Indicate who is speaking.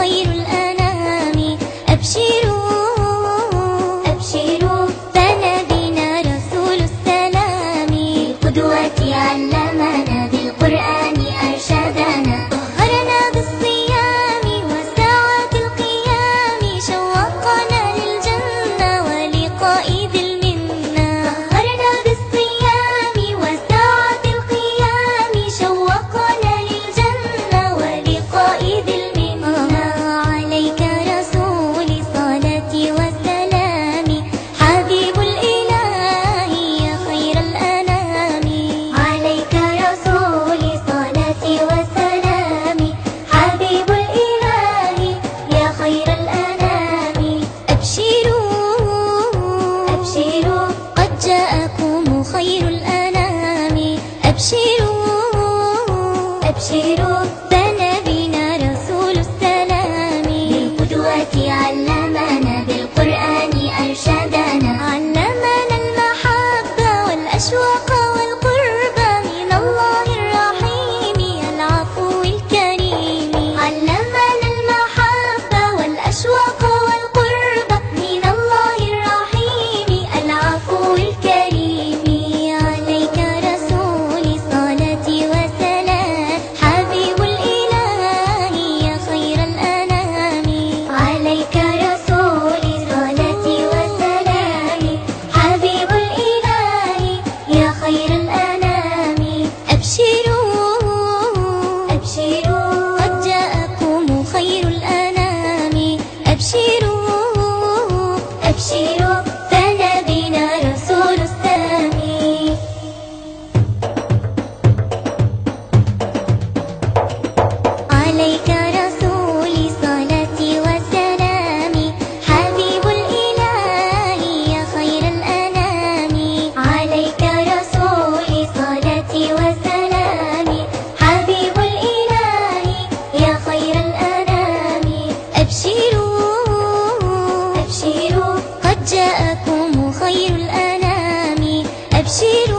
Speaker 1: خير الأنام. أبشروا أبشروا فنبينا رسول السلام. بالقدوة علمنا بالقرآن أرشدنا. طهرنا بالصيام وساعة القيام. شوقنا للجنة ولقاء ذي المنة. طهرنا بالصيام وساعة القيام. شوقنا للجنة ولقاء ذي المنة. عليك رسول صلاتي وسلامي. حبيب الإله يا خير الأنام. عليك رسول صلاتي وسلامي. حبيب الإله يا خير الأنام. أبشروا أبشروا قد جاءكم خير الأنام. أبشروا أبشروا فنبينا رسول السلام. بالقدوة علمنا بالقرآن أرشدنا. علمنا المحبة والأشواق والقرب من الله الرحيم العفو الكريم. علمنا المحبة والأشواق والقرب من الله الرحيم العفو الكريم. عليك رسول صلاتي وسلام. حبيب الإله يا خير الأنام. عليك رسول صلاتي وسلام. حبيب الإله يا خير الأنام. أبشروا أبشروا قد جاءكم خير الأنام. أبشروا أبشروا فنبينا رسول السلام. عليك رسول صلاتي وسلامي. حبيب الإله يا خير الأنام. عليك رسول صلاتي وسلامي. حبيب الإله يا خير الأنام. أبشروا أبشروا قد جاءكم خير الأنام. أبشروا